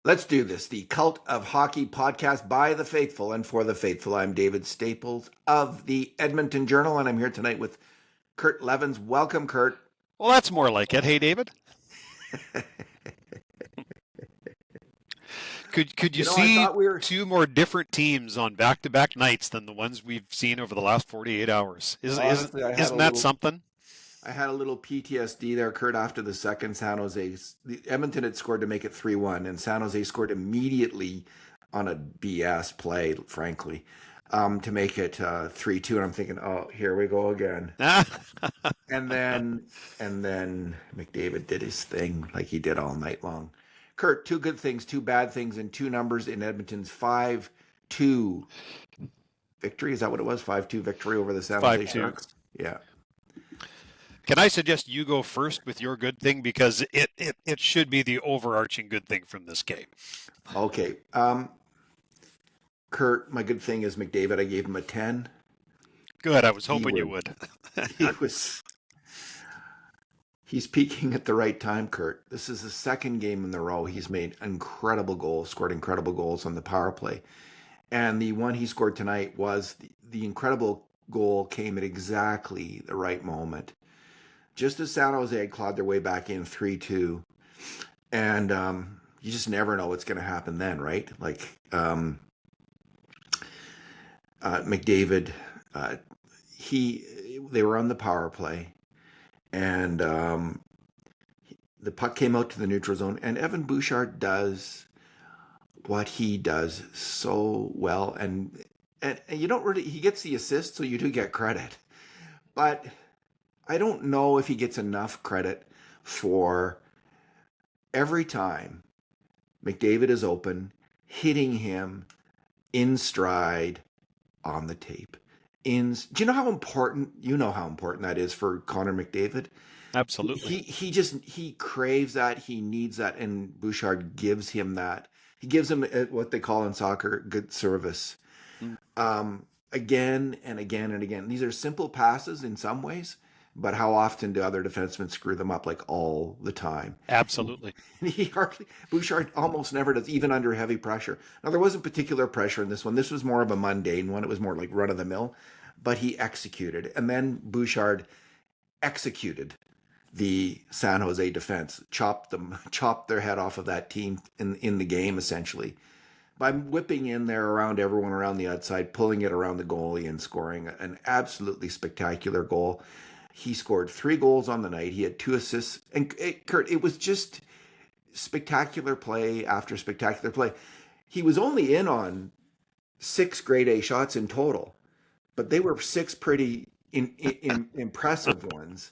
Let's do this. The Cult of Hockey podcast by the faithful and for the faithful. I'm David Staples of the Edmonton Journal, and I'm here tonight with Kurt Leavins. Welcome, Kurt. Well, that's more like it. Hey, David. Could you see two more different teams on back-to-back nights than the ones we've seen over the last 48 hours? Isn't that something? I had a little PTSD there, Kurt, after the second San Jose. Edmonton had scored to make it 3-1, and San Jose scored immediately on a BS play, frankly, to make it 3-2. And I'm thinking, oh, here we go again. and then McDavid did his thing like he did all night long. Kurt, two good things, two bad things, and two numbers in Edmonton's 5-2 victory. Is that what it was? 5-2 victory over the San Jose Sharks? Yeah. Can I suggest you go first with your good thing, because it should be the overarching good thing from this game? Okay. Kurt, my good thing is McDavid. I gave him a 10. Good. I was hoping you would. He's peaking at the right time, Kurt. This is the second game in a row he's made incredible goals, scored incredible goals on the power play. And the one he scored tonight was the incredible goal came at exactly the right moment. Just as San Jose had clawed their way back in 3-2. And you just never know what's going to happen then, right? Like McDavid, they were on the power play. And the puck came out to the neutral zone. And Evan Bouchard does what he does so well. And you don't really, he gets the assist, so you do get credit. But I don't know if he gets enough credit for every time McDavid is open, hitting him in stride on the tape. Do you know how important that is for Connor McDavid? Absolutely. He craves that. He needs that. And Bouchard gives him that. He gives him what they call in soccer good service. Again and again and again. These are simple passes in some ways, but how often do other defensemen screw them up? Like all the time. Absolutely. Bouchard almost never does, even under heavy pressure. Now, there wasn't particular pressure in this one. This was more of a mundane one. It was more like run of the mill, but he executed. And then Bouchard executed the San Jose defense, chopped their head off of that team in the game, essentially, by whipping in there around everyone around the outside, pulling it around the goalie and scoring an absolutely spectacular goal. He scored 3 goals on the night. He had 2 assists. And Kurt, it was just spectacular play after spectacular play. He was only in on 6 grade A shots in total, but they were 6 pretty impressive ones.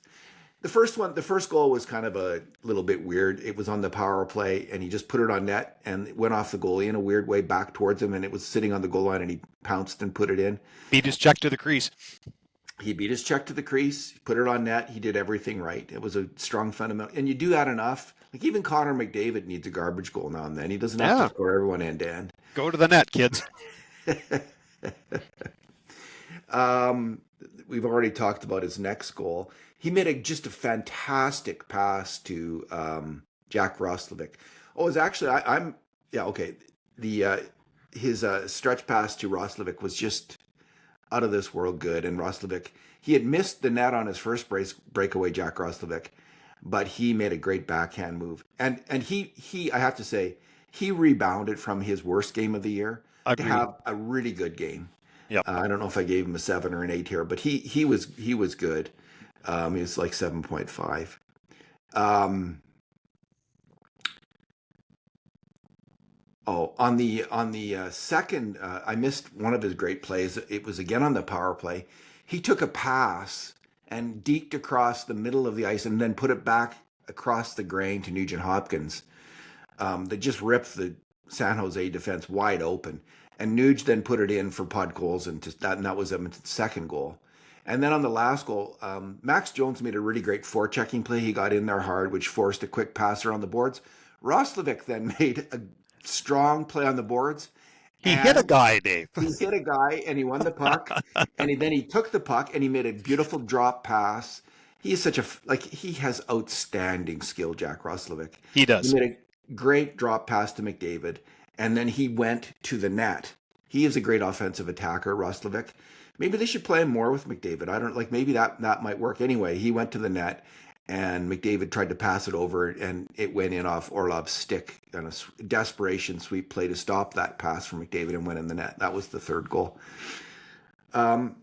The first goal was kind of a little bit weird. It was on the power play, and he just put it on net and it went off the goalie in a weird way back towards him, and it was sitting on the goal line, and he pounced and put it in. Beat his check to the crease. He beat his check to the crease, put it on net. He did everything right. It was a strong fundamental. And you do that enough. Like even Connor McDavid needs a garbage goal now and then. He doesn't have to score everyone end to end. Go to the net, kids. We've already talked about his next goal. He made just a fantastic pass to Jack Roslovic. Oh, it's actually, his stretch pass to Roslovic was just out of this world good. And Roslovic, he had missed the net on his first breakaway, Jack Roslovic, but he made a great backhand move. And he I have to say, he rebounded from his worst game of the year to have a really good game. Yep. I don't know if I gave him a 7 or an 8 here, but he was good. He was like 7.5. On the second, I missed one of his great plays. It was again on the power play. He took a pass and deked across the middle of the ice and then put it back across the grain to Nugent Hopkins. That just ripped the San Jose defense wide open. And Nuge then put it in for Podkolzin, and that was Edmonton's second goal. And then on the last goal, Max Jones made a really great forechecking play. He got in there hard, which forced a quick pass around the boards. Roslovic then made a strong play on the boards. He hit a guy, Dave. He hit a guy, and he won the puck. And then he took the puck, and he made a beautiful drop pass. He is he has outstanding skill, Jack Roslovic. He does. He made a great drop pass to McDavid, and then he went to the net. He is a great offensive attacker, Roslovic. Maybe they should play him more with McDavid. I don't like. Maybe that might work. Anyway, he went to the net, and McDavid tried to pass it over, and it went in off Orlov's stick on a desperation sweep play to stop that pass from McDavid and went in the net. That was the third goal. Connor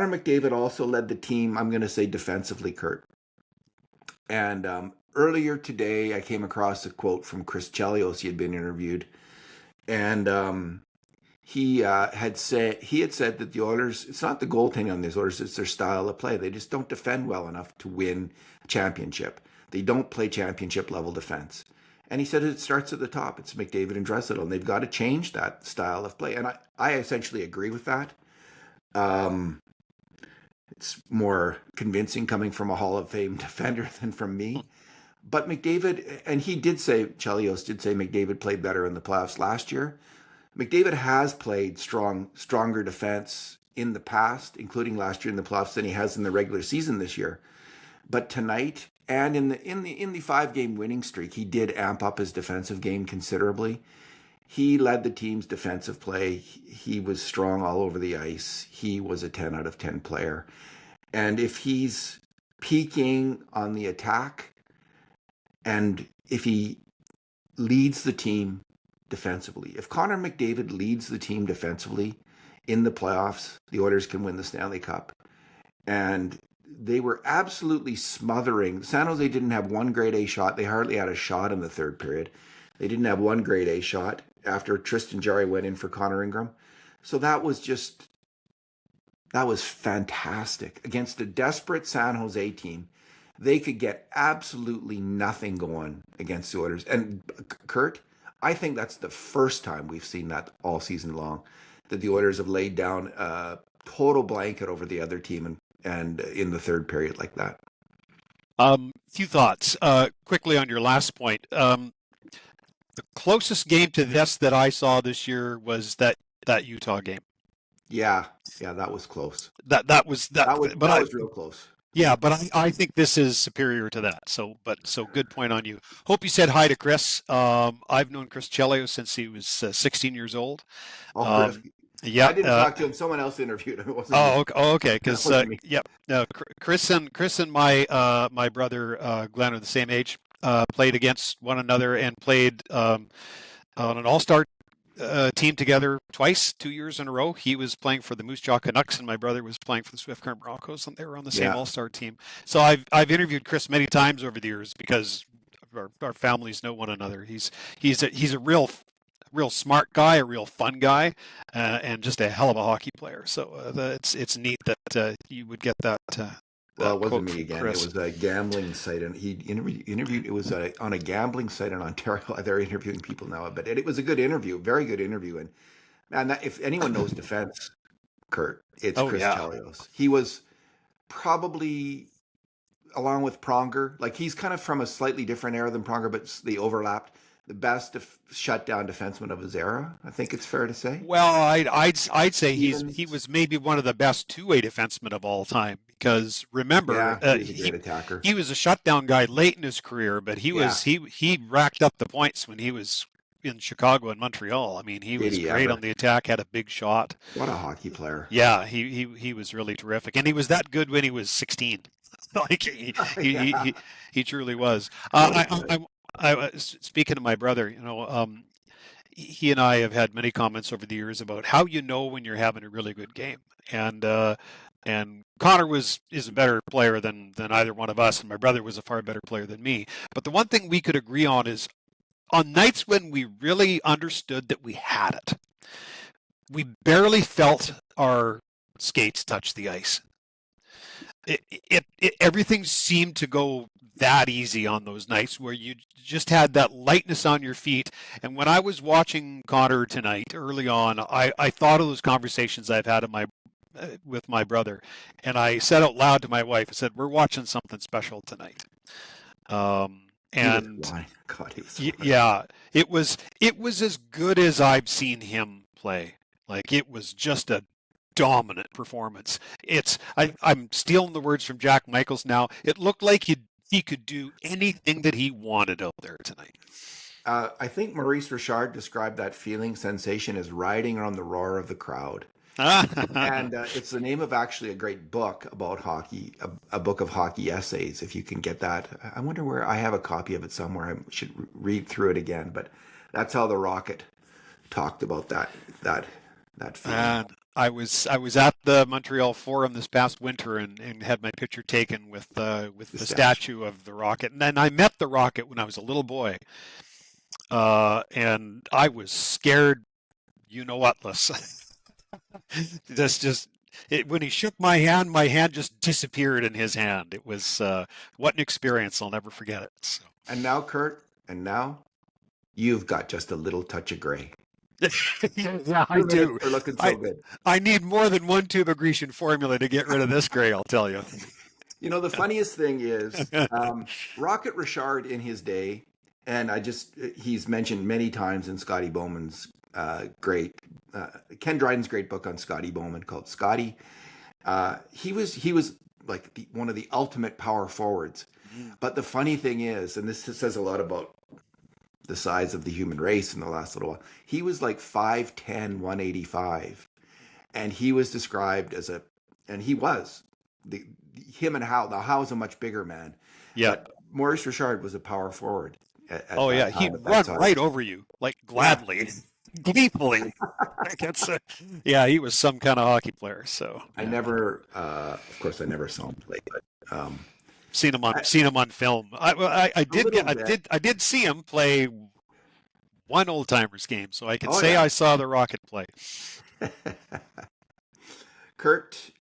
McDavid also led the team, I'm going to say defensively, Kurt. And earlier today, I came across a quote from Chris Chelios. He had been interviewed, and he had said that the Oilers, it's not the goaltending on the Oilers, it's their style of play. They just don't defend well enough to win a championship. They don't play championship level defense. And he said it starts at the top. It's McDavid and Draisaitl, and they've got to change that style of play. And I essentially agree with that. It's more convincing coming from a Hall of Fame defender than from me. But McDavid, and Chelios did say McDavid played better in the playoffs last year. McDavid has played stronger defense in the past, including last year in the playoffs, than he has in the regular season this year. But tonight, and in the 5-game winning streak, he did amp up his defensive game considerably. He led the team's defensive play. He was strong all over the ice. He was a 10 out of 10 player. And if he's peaking on the attack, and if he leads the team defensively, if Connor McDavid leads the team defensively in the playoffs, the Oilers can win the Stanley Cup. And they were absolutely smothering. San Jose didn't have one grade A shot. They hardly had a shot in the third period. They didn't have one grade A shot after Tristan Jarry went in for Connor Ingram. So that was fantastic. Against a desperate San Jose team, they could get absolutely nothing going against the Oilers. And Kurt, I think that's the first time we've seen that all season long, that the Oilers have laid down a total blanket over the other team and in the third period like that. Few thoughts quickly on your last point. The closest game to this that I saw this year was that Utah game. Yeah, that was close. That was real close. Yeah, but I think this is superior to that. So good point on you. Hope you said hi to Chris. I've known Chris Chelios since he was 16 years old. Chris. Yeah, I didn't talk to him. Someone else interviewed him. It wasn't me. Okay. Because Chris and my brother Glenn are the same age. Played against one another and played on an all-star team together twice, 2 years in a row. He was playing for the Moose Jaw Canucks, and my brother was playing for the Swift Current Broncos, and they were on the same all-star team. So I've interviewed Chris many times over the years because our families know one another. He's a real smart guy, a real fun guy, and just a hell of a hockey player. So it's neat that you would get that. Well, it wasn't me again. Chris. It was a gambling site, and he interviewed. It was on a gambling site in Ontario. They're interviewing people now, but it was a good interview, very good interview. And man, if anyone knows defense, Kurt, it's Chris Chelios. He was probably, along with Pronger, like he's kind of from a slightly different era than Pronger, but they overlapped. The best shutdown defenseman of his era, I think it's fair to say. Well, I'd say he was maybe one of the best two-way defensemen of all time, because remember, he was a great attacker. He was a shutdown guy late in his career, but he racked up the points when he was in Chicago and Montreal. I mean, he was great on the attack, had a big shot. What a hockey player! Yeah, he was really terrific, and he was that good when he was 16. Like he truly was. Speaking of my brother, he and I have had many comments over the years about how you know when you're having a really good game, and Connor is a better player than either one of us, and my brother was a far better player than me. But the one thing we could agree on is on nights when we really understood that we had it, we barely felt our skates touch the ice. Everything seemed to go that easy on those nights where you just had that lightness on your feet. And when I was watching Connor tonight early on, I thought of those conversations I've had with my brother, and I said out loud to my wife, I said, "We're watching something special tonight." And God, it was as good as I've seen him play. Like, it was just a dominant performance. I'm stealing the words from Jack Michaels now. It looked like he could do anything that he wanted out there tonight. I think Maurice Richard described that feeling sensation as riding on the roar of the crowd. And it's the name of actually a great book about hockey, a book of hockey essays, if you can get that. I wonder where I have a copy of it somewhere. I should read through it again. But that's how the Rocket talked about that feeling. And I was at the Montreal Forum this past winter and had my picture taken with the statue of the Rocket. And then I met the Rocket when I was a little boy, and I was scared, you know whatless. When he shook my hand just disappeared in his hand. It was what an experience. I'll never forget it. So. And now, Kurt, you've got just a little touch of gray. Yeah, I do. You're looking so good. I need more than one tube of Grecian formula to get rid of this gray, I'll tell you. You know, the funniest thing is Rocket Richard in his day, and he's mentioned many times in Scotty Bowman's Ken Dryden's great book on Scotty Bowman called Scotty. He was like one of the ultimate power forwards. But the funny thing is, and this says a lot about the size of the human race in the last little while, he was like 5'10", 185. And he was described as him and Howe. Now, Howe is a much bigger man. Yeah. But Maurice Richard was a power forward. He'd run right over you, like gladly, gleefully. He was some kind of hockey player. So I never, of course, I never saw him play, but seen him on film. I did see him play one Old Timers game, so I can say I saw the Rocket play. Kurt,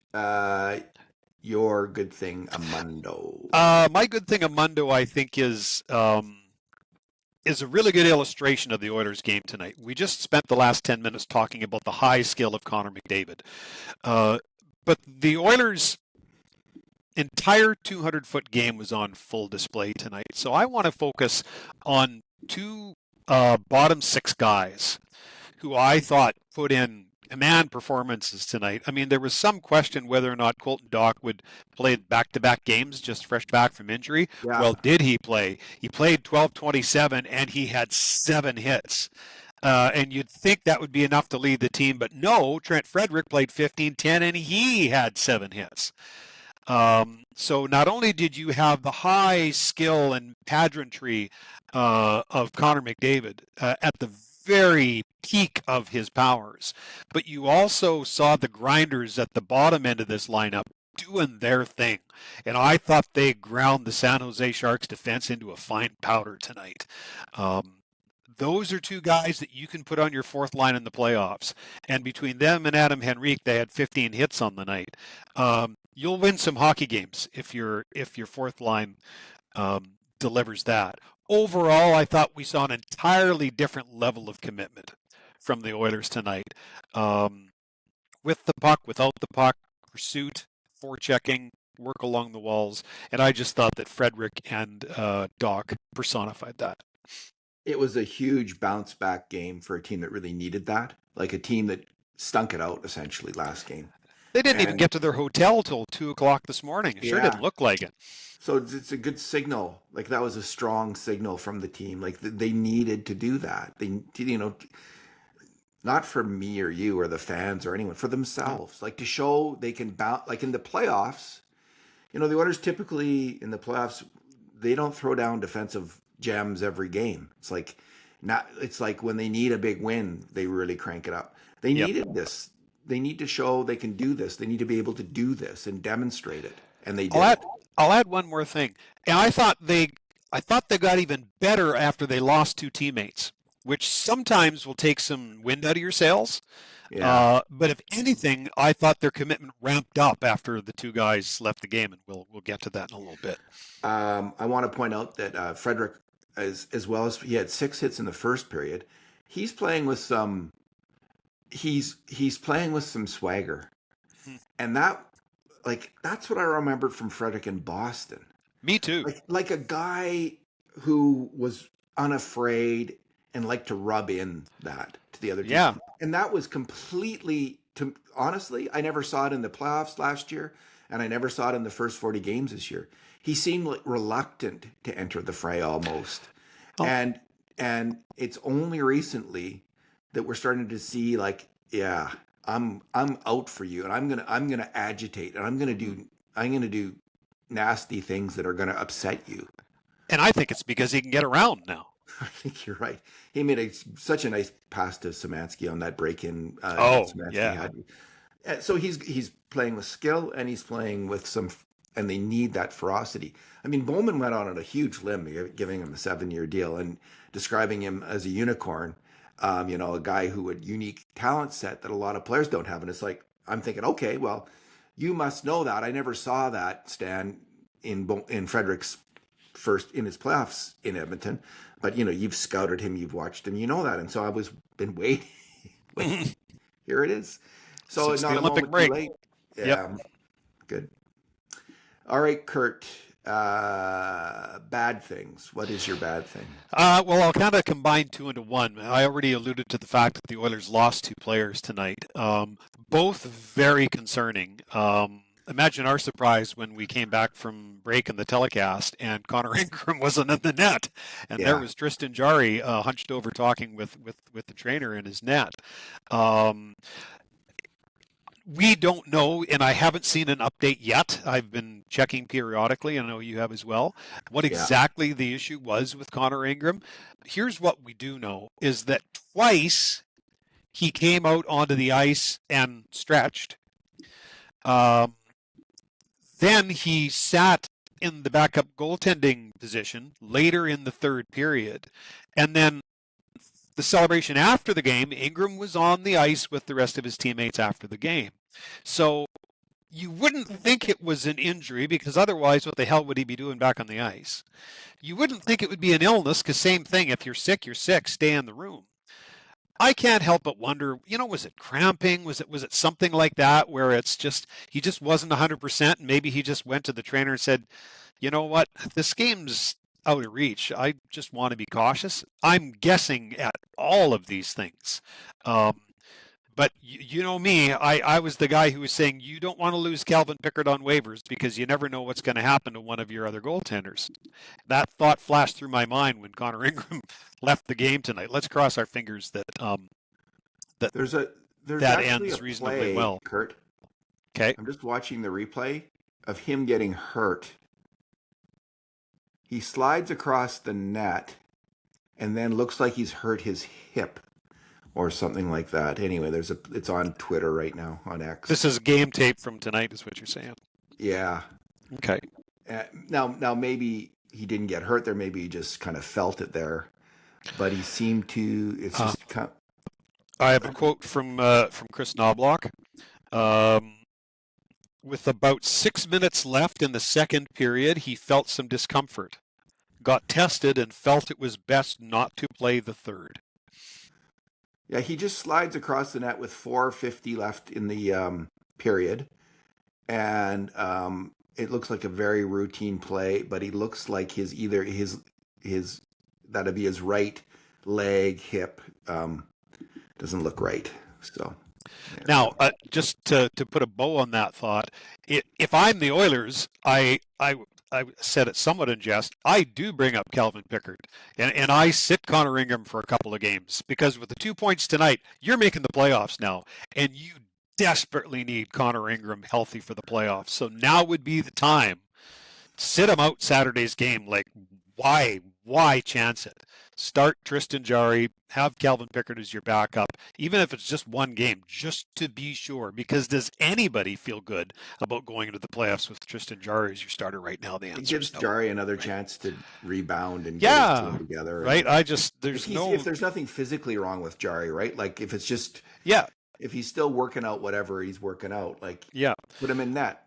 your good thing Amundo. My good thing Amundo, I think, is a really good illustration of the Oilers game tonight. We just spent the last 10 minutes talking about the high skill of Connor McDavid. But the Oilers' entire 200-foot game was on full display tonight. So I want to focus on two bottom six guys who I thought put in command performances tonight. I mean, there was some question whether or not Colton Dach would play back-to-back games just fresh back from injury. Yeah. Well, did he play? He played 12-27, and he had 7 hits. And you'd think that would be enough to lead the team, but no, Trent Frederick played 15-10, and he had 7 hits. So not only did you have the high skill and pageantry of Connor McDavid at the very peak of his powers, but you also saw the grinders at the bottom end of this lineup doing their thing. And I thought they ground the San Jose Sharks defense into a fine powder tonight. Those are two guys that you can put on your fourth line in the playoffs. And between them and Adam Henrique, they had 15 hits on the night. You'll win some hockey games if your fourth line delivers that. Overall, I thought we saw an entirely different level of commitment from the Oilers tonight. With the puck, without the puck, pursuit, forechecking, work along the walls. And I just thought that Frederick and Dach personified that. It was a huge bounce back game for a team that really needed that, like a team that stunk it out essentially last game. They didn't even get to their hotel till 2:00 this morning. It sure didn't look like it. So it's a good signal. Like that was a strong signal from the team. Like they needed to do that. They, not for me or you or the fans or anyone, for themselves. Like to show they can bounce. Like in the playoffs, the Oilers typically in the playoffs, they don't throw down defensive gems every game. It's like when they need a big win, they really crank it up. They needed this. They need to show they can do this. They need to be able to do this and demonstrate it. And they did. I'll add one more thing. And I thought they got even better after they lost 2 teammates, which sometimes will take some wind out of your sails. Yeah. But if anything, I thought their commitment ramped up after the 2 guys left the game, and we'll get to that in a little bit. I want to point out that Frederick, as well as he had 6 hits in the first period, he's playing with some. He's playing with some swagger, and that's what I remembered from Frederick in Boston. Me too. Like a guy who was unafraid and liked to rub in that to the other team. Yeah, and that was completely. Honestly, I never saw it in the playoffs last year, and I never saw it in the first 40 games this year. He seemed like reluctant to enter the fray almost, and And it's only recently that we're starting to see like, yeah, I'm out for you, and I'm gonna agitate, and I'm gonna do nasty things that are gonna upset you. And I think it's because he can get around now. I think you're right. He made such a nice pass to Szymanski on that break-in that Oh, Szymanski yeah. had. So he's playing with skill, and he's playing with and they need that ferocity. I mean, Bowman went on a huge limb, giving him a 7-year deal and describing him as a unicorn. A guy who had unique talent set that a lot of players don't have. And it's like, I'm thinking, okay, well, you must know that. I never saw that, Stan, in Frederick's first in his playoffs in Edmonton. But you've scouted him, you've watched him, you know that. And so I was been waiting. Here it is. So Since not the a Olympic moment break. too late. Yep. Yeah, good. All right, Kurt. Bad things. What is your bad thing? Well, I'll kind of combine two into one. I already alluded to the fact that the Oilers lost 2 players tonight, both very concerning. Imagine our surprise when we came back from break in the telecast and Connor Ingram wasn't in the net, and there Yeah, was Tristan Jarry hunched over talking with the trainer in his net. Um, we don't know, and I haven't seen an update yet. I've been checking periodically, and I know you have as well, what yeah. exactly the issue was with Connor Ingram. Here's what we do know is that twice he came out onto the ice and stretched. Um, then he sat in the backup goaltending position later in the third period. And then the celebration after the game, Ingram was on the ice with the rest of his teammates after the game. So you wouldn't think it was an injury because otherwise, what the hell would he be doing back on the ice? You wouldn't think it would be an illness because same thing. If you're sick, stay in the room. I can't help but wonder, was it cramping? Was it something like that where it's just he just wasn't 100% and maybe he just went to the trainer and said, "You know what? This game's out of reach. I just want to be cautious." I'm guessing at all of these things. Um, but you know me, I was the guy who was saying you don't want to lose Calvin Pickard on waivers because you never know what's going to happen to one of your other goaltenders. That thought flashed through my mind when Connor Ingram left the game tonight. Let's cross our fingers that that There's that actually a ends reasonably play, well. Kurt. Okay. I'm just watching the replay of him getting hurt. He slides across the net and then looks like he's hurt his hip or something like that. Anyway, it's on Twitter right now, on X. This is game tape from tonight, is what you're saying. Yeah. Okay. Now maybe he didn't get hurt there. Maybe he just kind of felt it there, but he seemed to. It's just. I have a quote from Chris Knobloch. With about 6 minutes left in the second period, he felt some discomfort, got tested, and felt it was best not to play the third. Yeah, he just slides across the net with 4:50 left in the period, and it looks like a very routine play. But he looks like his that'd be his right leg, hip, doesn't look right. So. Yeah. Now, just to put a bow on that thought, if I'm the Oilers, I said it somewhat in jest, I do bring up Calvin Pickard, and I sit Connor Ingram for a couple of games because with the 2 points tonight, you're making the playoffs now, and you desperately need Connor Ingram healthy for the playoffs. So now would be the time. Sit him out Saturday's game. Like, why chance it? Start Tristan Jarry, have Calvin Pickard as your backup, even if it's just one game, just to be sure. Because does anybody feel good about going into the playoffs with Tristan Jarry as your starter right now? The answer it gives is no. Jarry another chance to rebound and get his team together. Right. If there's nothing physically wrong with Jarry, right? Like if it's just if he's still working out whatever he's working out, like put him in net.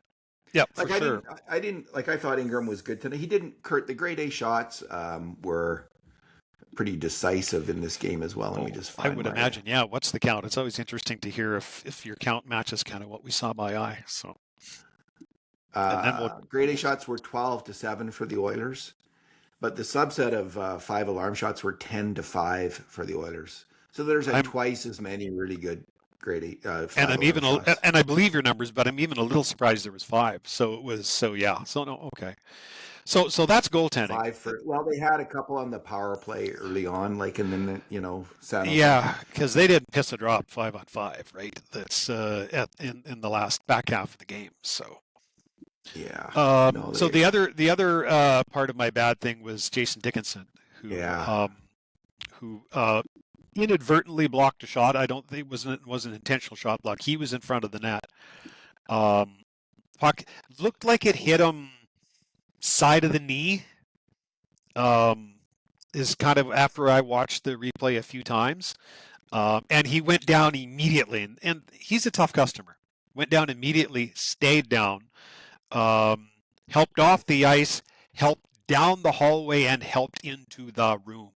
Yeah, like for sure. I thought Ingram was good tonight. He didn't. Kurt, the grade A shots were pretty decisive in this game as well, and we just. I would imagine. Yeah. What's the count? It's always interesting to hear if your count matches kind of what we saw by eye. So. Grade A shots were 12-7 for the Oilers, but the subset of 5 alarm shots were 10-5 for the Oilers. So there's twice as many really good grade A. And I'm even, and I believe your numbers, but I'm even a little surprised there was 5. So it was, no, okay. So that's goaltending. Well, they had a couple on the power play early on, like, and then, San Jose. Yeah, because they didn't piss a drop 5-on-5, right? That's in the last back half of the game. So Yeah. so the other part of my bad thing was Jason Dickinson, Yeah. who inadvertently blocked a shot. I don't think it was an intentional shot block. He was in front of the net. Puck looked like it hit him side of the knee. Is kind of after I watched the replay a few times, and he went down immediately, and he's a tough customer. Went down immediately, stayed down, helped off the ice, helped down the hallway, and helped into the room.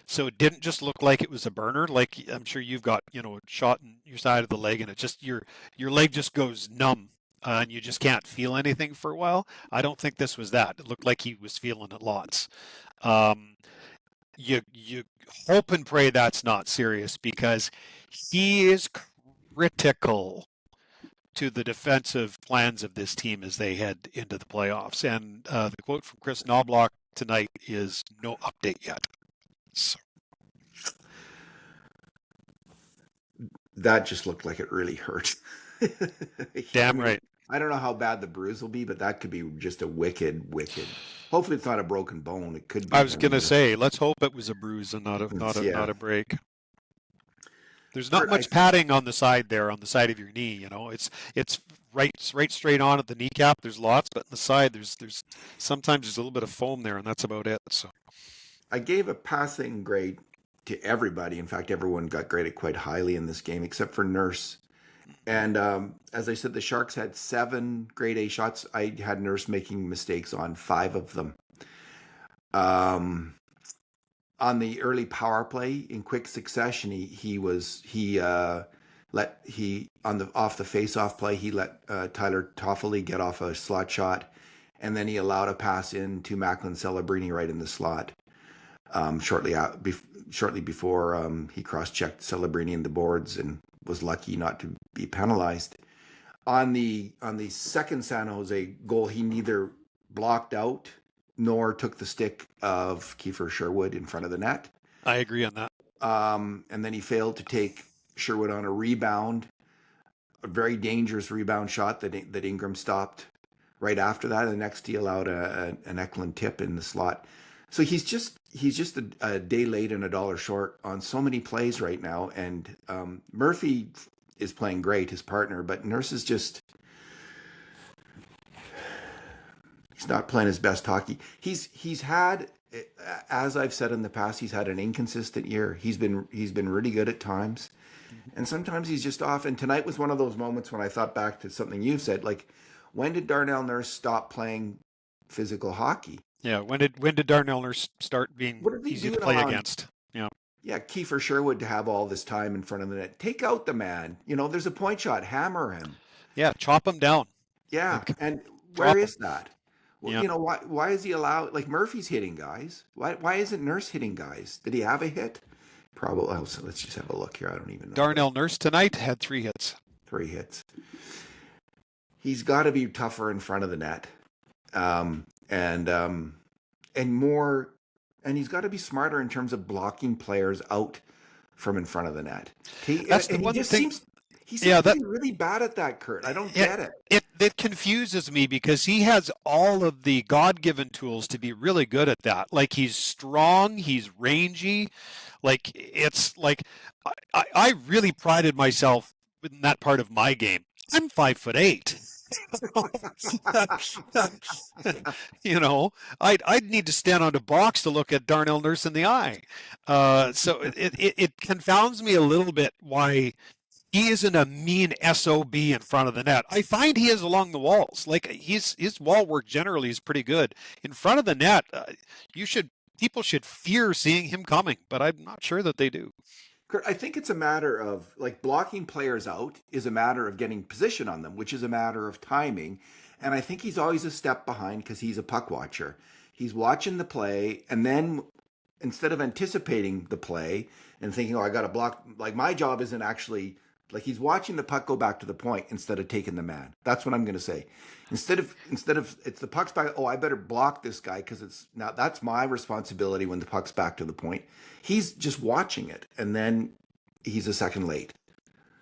So it didn't just look like it was a burner. Like I'm sure you've got, a shot in your side of the leg, and it just your leg just goes numb, and you just can't feel anything for a while. I don't think this was that. It looked like he was feeling it lots. You hope and pray that's not serious, because he is critical to the defensive plans of this team as they head into the playoffs. And the quote from Chris Knobloch tonight is no update yet. So. That just looked like it really hurt. Damn right. I don't know how bad the bruise will be, but that could be just a wicked. Hopefully, it's not a broken bone. It could be. I was going to say, let's hope it was a bruise and not a break. There's not much padding on the side there, on the side of your knee. It's right straight on at the kneecap. There's lots, but on the side, there's sometimes there's a little bit of foam there, and that's about it. So, I gave a passing grade to everybody. In fact, everyone got graded quite highly in this game, except for Nurse. And as I said, the Sharks had 7 grade A shots. I had Nurse making mistakes on 5 of them. On the early power play in quick succession, off the face-off play, he let Tyler Toffoli get off a slot shot, and then he allowed a pass in to Macklin Celebrini right in the slot. Shortly before he cross-checked Celebrini in the boards and was lucky not to be penalized. On the second San Jose goal, he neither blocked out nor took the stick of Kiefer Sherwood in front of the net. I agree on that. And then he failed to take Sherwood on a rebound, a very dangerous rebound shot that Ingram stopped right after that. And the next he allowed an Eklund tip in the slot. So he's just a day late and $1 short on so many plays right now. And Murphy is playing great, his partner, but Nurse is just, he's not playing his best hockey. He's had, as I've said in the past, he's had an inconsistent year. He's been really good at times, and sometimes he's just off. And tonight was one of those moments when I thought back to something you've said, like, when did Darnell Nurse stop playing physical hockey? Yeah, when did Darnell Nurse start being easy to play against? Yeah. Yeah, Kiefer Sherwood to have all this time in front of the net. Take out the man. There's a point shot. Hammer him. Yeah, chop him down. Yeah, and where is that? Well, yeah. Why is he allowed? Like, Murphy's hitting guys. Why isn't Nurse hitting guys? Did he have a hit? Probably. Oh, so let's just have a look here. I don't even know. Darnell Nurse tonight had 3 hits. 3 hits. He's got to be tougher in front of the net, and more. And he's got to be smarter in terms of blocking players out from in front of the net. That's the one thing. He seems to be really bad at that, Kurt. I don't get it. It confuses me, because he has all of the God-given tools to be really good at that. Like, he's strong, he's rangy. Like, it's like I really prided myself in that part of my game. I'm 5'8". I'd need to stand on a box to look at Darnell Nurse in the eye. So it confounds me a little bit why he isn't a mean SOB in front of the net. I find he is along the walls. Like, his wall work generally is pretty good. In front of the net, people should fear seeing him coming, but I'm not sure that they do. Kurt, I think it's a matter of, like, blocking players out is a matter of getting position on them, which is a matter of timing. And I think he's always a step behind because he's a puck watcher. He's watching the play, and then instead of anticipating the play and thinking, oh, I got to block, like, my job isn't actually Like he's watching the puck go back to the point instead of taking the man. That's what I'm going to say. Instead of it's the puck's back. Oh, I better block this guy because it's now that's my responsibility when the puck's back to the point. He's just watching it, and then he's a second late.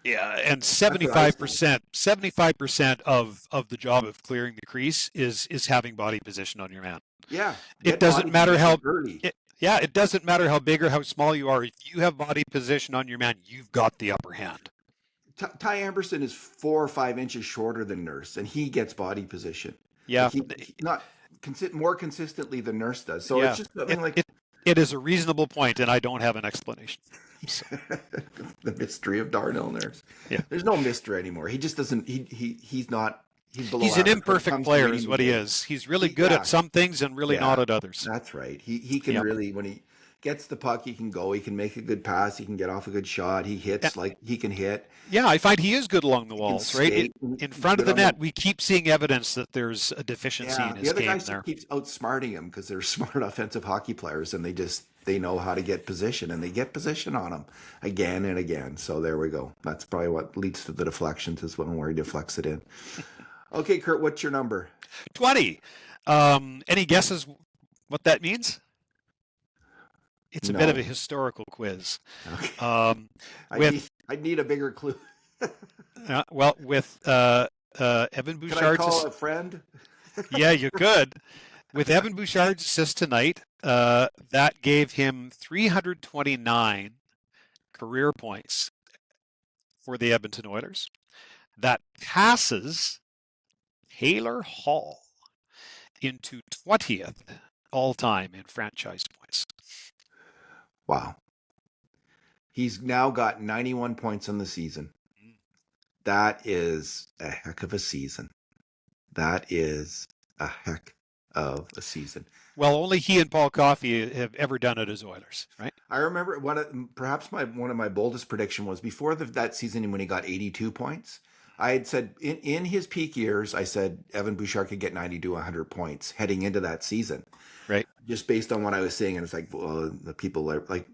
Yeah, and 75% of the job of clearing the crease is having body position on your man. Yeah, it doesn't matter how it doesn't matter how big or how small you are. If you have body position on your man, you've got the upper hand. Ty Amberson is 4 or 5 inches shorter than Nurse, and he gets body position. Yeah, like he not more consistently than Nurse does. So it's just something like it is a reasonable point, and I don't have an explanation. The mystery of Darnell Nurse. Yeah, there's no mystery anymore. He just doesn't. He's not. He's an imperfect player, is what he is. He's really good at some things and really not at others. That's right. He can really, when he gets the puck, he can go. He can make a good pass. He can get off a good shot. He hits like he can hit. Yeah, I find he is good along the walls, right? In front of the net, we keep seeing evidence that there's a deficiency in his game there. The other guys keeps outsmarting him because they're smart offensive hockey players, and they know how to get position, and they get position on him again and again. So there we go. That's probably what leads to the deflections is when where he deflects it in. Okay, Kurt, what's your number? 20. Any guesses what that means? It's a bit of a historical quiz. Okay. I'd need a bigger clue. Well, with Evan Bouchard. Can I call a friend? Yeah, you could. With Evan Bouchard's assist tonight, that gave him 329 career points for the Edmonton Oilers. That passes Taylor Hall into 20th all-time in franchise points. Wow. He's now got 91 points on the season. That is a heck of a season. That is a heck of a season. Well, only he and Paul Coffey have ever done it as Oilers, right? I remember one of my boldest prediction was before that season when he got 82 points. I had said in his peak years, I said Evan Bouchard could get 90 to 100 points heading into that season. Right. Just based on what I was seeing. And it's like, well, the people are like,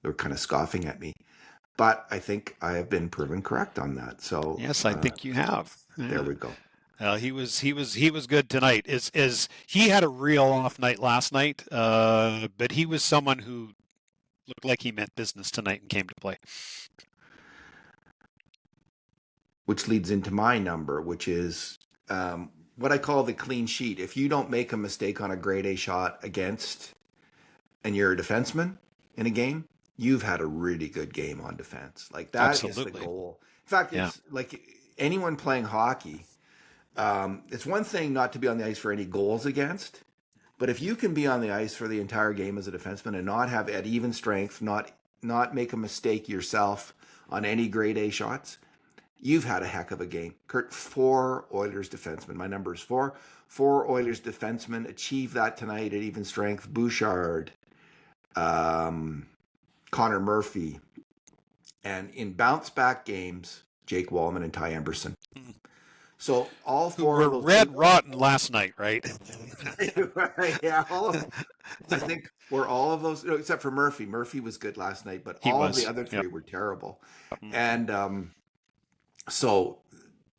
they were kind of scoffing at me. But I think I have been proven correct on that. So yes, I think you have. There we go. He was good tonight. Is he had a real off night last night, but he was someone who looked like he meant business tonight and came to play. Which leads into my number, which is what I call the clean sheet. If you don't make a mistake on a grade A shot against, and you're a defenseman in a game, you've had a really good game on defense. Like that is the goal. In fact, it's like anyone playing hockey. It's one thing not to be on the ice for any goals against, but if you can be on the ice for the entire game as a defenseman and not have at even strength, not make a mistake yourself on any grade A shots, you've had a heck of a game. Kurt, 4 Oilers defensemen. My number is 4. 4 Oilers defensemen achieved that tonight at even strength. Bouchard, Connor Murphy, and in bounce back games, Jake Wallman and Ty Emberson. So all 4 of those red rotten last night, right? Yeah, I think were all of those, except for Murphy. Murphy was good last night, but all of the other 3 were terrible. And so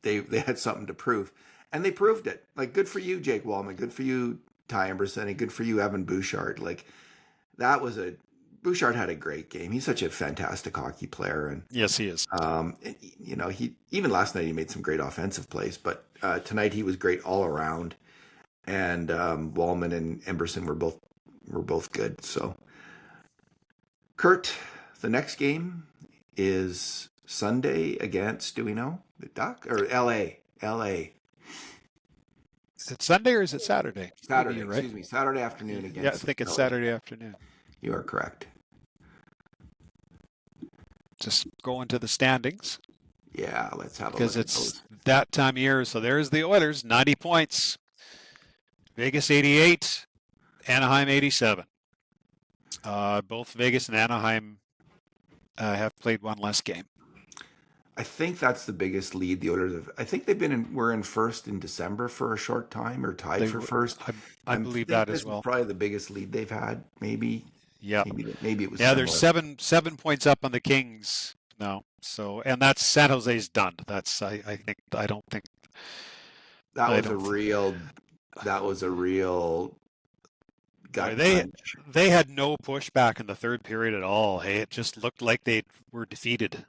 they had something to prove, and they proved it. Like, good for you, Jake Wallman. Good for you, Ty Emberson, and good for you, Evan Bouchard. Like, Bouchard had a great game. He's such a fantastic hockey player, and yes, he is. He even last night he made some great offensive plays, but tonight he was great all around. And Wallman and Emberson were both good. So, Kurt, the next game is Sunday against, do we know, the Duck or LA? Is it Sunday or is it Saturday? Saturday, right? Excuse me, Saturday afternoon against. Yeah, I think it's LA. Saturday afternoon. You are correct. Just go into the standings. Yeah, let's have a look. Because it's that time of year. So there's the Oilers, 90 points. Vegas 88, Anaheim 87. Both Vegas and Anaheim have played one less game. I think that's the biggest lead the Oilers have. I think were in first in December for a short time, or tied for first. I believe that as well. Probably the biggest lead they've had, maybe. Yeah. Maybe it was. Yeah, they're 7 points up on the Kings now. So, and that's San Jose's done. That's I think I don't think That I was a don't think real that was a real boy, gut punch. they had no pushback in the third period at all. Hey, it just looked like they were defeated.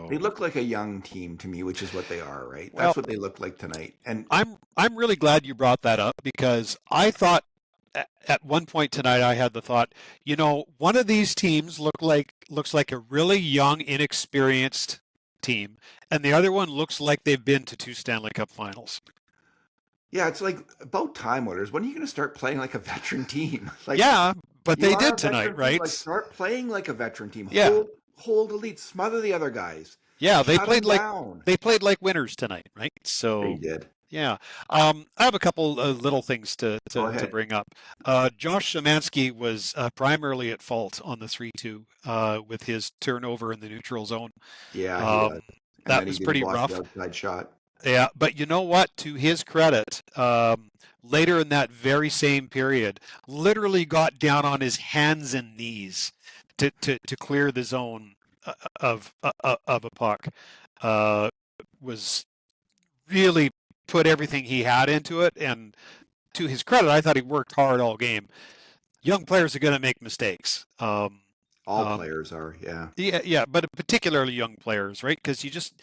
They So, look like a young team to me, which is what they are, right? well, That's what they look like tonight. And I'm really glad you brought that up because I thought at one point tonight I had the thought, one of these teams looks like a really young, inexperienced team, and the other one looks like they've been to two Stanley Cup finals. yeah, it's like about time, Oilers. When are you going to start playing like a veteran team? Like Yeah, but you they are did a tonight, veteran team. right? Like start playing like a veteran team. Yeah. Hold the lead, smother the other guys, Yeah, shut them down. they played like winners tonight, right? They So, did. yeah. I have a couple little things Go to ahead. bring up. Josh Szymanski was primarily at fault on the 3-2 with his turnover in the neutral zone. Yeah, he was. Um, And that then he was didn't pretty block the rough. outside shot. Yeah, but you know what? To his credit, later in that very same period, literally got down on his hands and knees to clear the zone of a puck. Uh, was really put everything he had into it, and to his credit, I thought he worked hard all game. Young players are going to make mistakes. All Um, players are, yeah. yeah, but particularly young players, right? Because you just,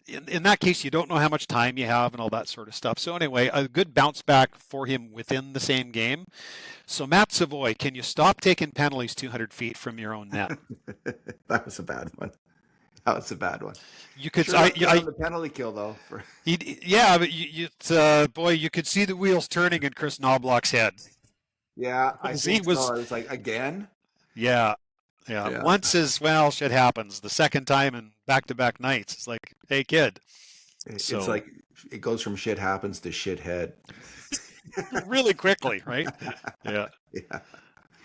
in that case, you don't know how much time you have and all that sort of stuff. So anyway, a good bounce back for him within the same game. So Matt Savoy, can you stop taking penalties 200 feet from your own net? That was a bad one. That was a bad one. You could, Sure looked good on the penalty kill though. yeah, but boy, you could see the wheels turning in Chris Knobloch's head. Yeah, I He think so. was, I was like, again? yeah, yeah. Yeah. Once is, well, shit happens. The second time in back-to-back nights, it's like, hey, kid. It's So like it goes from shit happens to shithead. really quickly, right? Yeah. Yeah.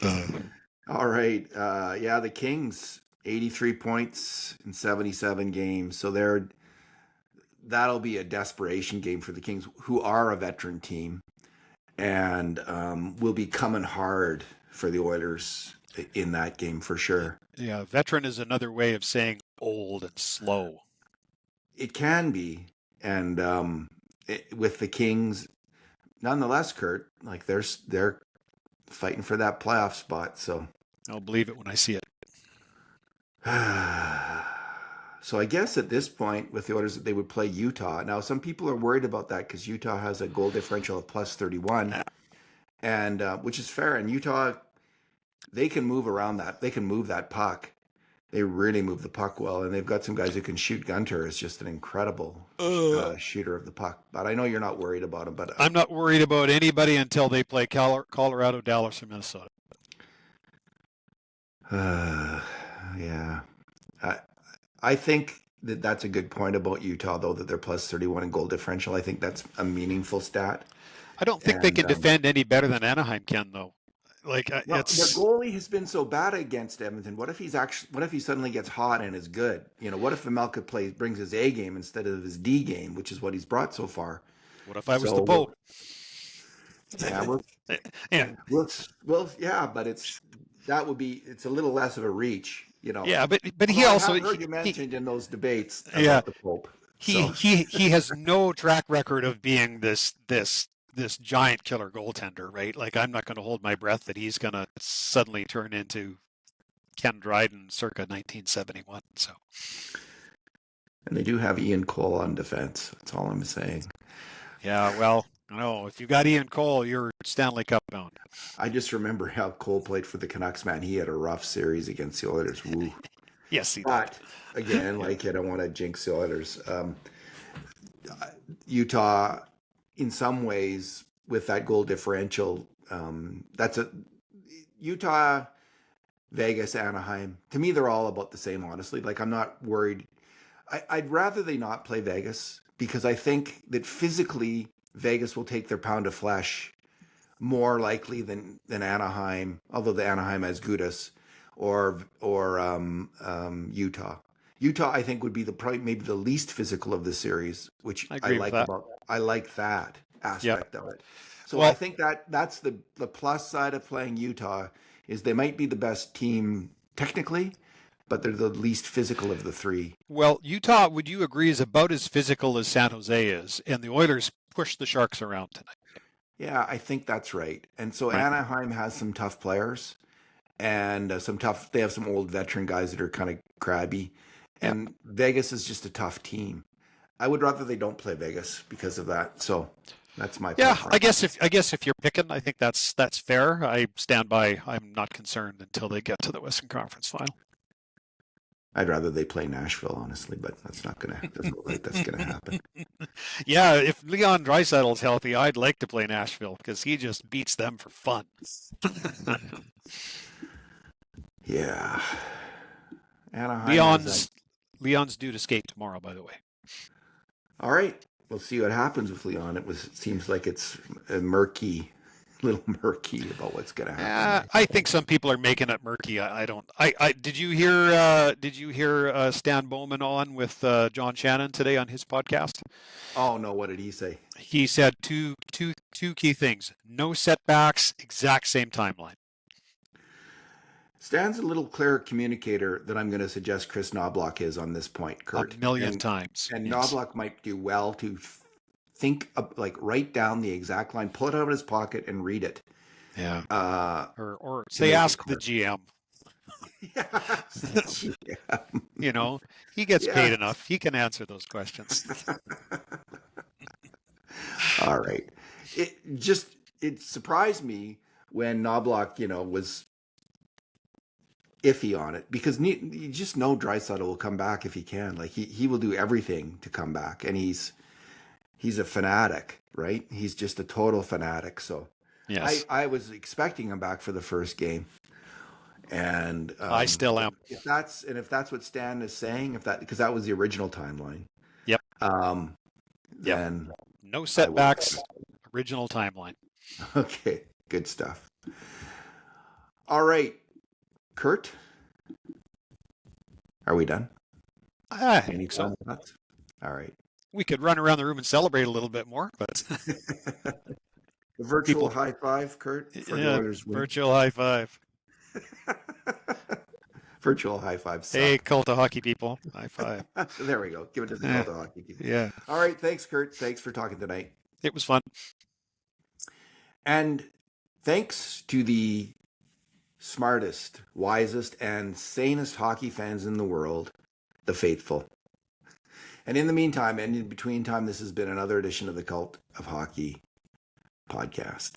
Um, All right. Yeah, the Kings, 83 points in 77 games. So that'll be a desperation game for the Kings, who are a veteran team, and will be coming hard for the Oilers in that game for sure. yeah, veteran is another way of saying old and slow. It can be, and with the Kings, nonetheless, Kurt, like they're fighting for that playoff spot. So I'll believe it when I see it. So I guess at this point with the Oilers they would play Utah. Now some people are worried about that because Utah has a goal differential of plus 31, and which is fair. And Utah, they can move around that. They can move that puck. They really move the puck well, and they've got some guys who can shoot. Gunter is just an incredible shooter of the puck. But I know you're not worried about him. But I'm not worried about anybody until they play Colorado, Dallas, or Minnesota. Yeah, I think that's a good point about Utah, though, that they're plus 31 in goal differential. I think that's a meaningful stat. I don't think they And can defend any better than Anaheim can, though. Like well, their it's goalie has been so bad against Edmonton. What if he suddenly gets hot and is good? What if Malka brings his A game instead of his D game, which is what he's brought so far? what if I was So the Pope? yeah, Yeah, yeah, but it's a little less of a reach, yeah, but he Although I also have heard you mentioned in those debates yeah about the Pope. he So he has no track record of being this giant killer goaltender, right? Like I'm not going to hold my breath that he's going to suddenly turn into Ken Dryden circa 1971. So and they do have Ian Cole on defense. That's all I'm saying. yeah, well, no, if you got Ian Cole, you're Stanley Cup bound. I just remember how Cole played for the Canucks, man. He had a rough series against the Oilers. Woo. Yes, he did. But again, like I don't want to jinx the Oilers. Utah, in some ways, with that goal differential, that's a Utah, Vegas, Anaheim. To me, they're all about the same. Honestly, like I'm not worried. I'd rather they not play Vegas because I think that physically Vegas will take their pound of flesh more likely than Anaheim, although the Anaheim has Gudas or Utah. Utah, I think, would be probably maybe the least physical of the series, which I agree with that. I like that Yep. aspect of it. So Well, I think that's the plus side of playing Utah is they might be the best team technically, but they're the least physical of the three. Well, Utah, would you agree, is about as physical as San Jose is, and the Oilers pushed the Sharks around tonight. Yeah, I think that's right. And so Right. Anaheim has some tough players and they have some old veteran guys that are kind of crabby. Yeah. And Vegas is just a tough team. I would rather they don't play Vegas because of that. So that's my Yeah, preference. I guess if you're picking, I think that's fair. I stand by. I'm not concerned until they get to the Western Conference Final. I'd rather they play Nashville, honestly, but doesn't look like that's gonna happen. Yeah, if Leon Draisaitl's healthy, I'd like to play Nashville because he just beats them for fun. Yeah. Anaheim Leon's due to skate tomorrow, by the way. all right. We'll see what happens with Leon. It seems like it's a little murky about what's gonna happen. I think some people are making it murky. I don't. Did you hear Stan Bowman on with John Shannon today on his podcast? Oh no, what did he say? He said two key things: no setbacks, exact same timeline. Stan's a little clearer communicator than I'm going to suggest Chris Knobloch is on this point, Kurt. A million times. And yes. Knobloch might do well to think of, like, write down the exact line, pull it out of his pocket and read it. Yeah. Or to say make it ask the clear. GM. Yeah. You know, he gets Yeah. paid enough. He can answer those questions. All right. It surprised me when Knobloch, was iffy on it, because you just know Draisaitl will come back if he can. Like he will do everything to come back, and he's a fanatic, right? He's just a total fanatic. So Yes. I was expecting him back for the first game, and I still am. If that's what Stan is saying, because that was the original timeline. Yep. Then No setbacks. Original timeline. okay, good stuff. All right, Kurt, are we done? I Any think so. final thoughts? All right. We could run around the room and celebrate a little bit more, but The virtual high five, Kurt, for the Oilers win. virtual high five. Virtual high five. Suck. Hey, cult of hockey people, high five. There we go. Give it to the cult of hockey people. Yeah. All right. Thanks, Kurt. Thanks for talking tonight. It was fun. And thanks to the smartest, wisest, and sanest hockey fans in the world, the faithful. And in the meantime, and in between time, this has been another edition of the Cult of Hockey podcast.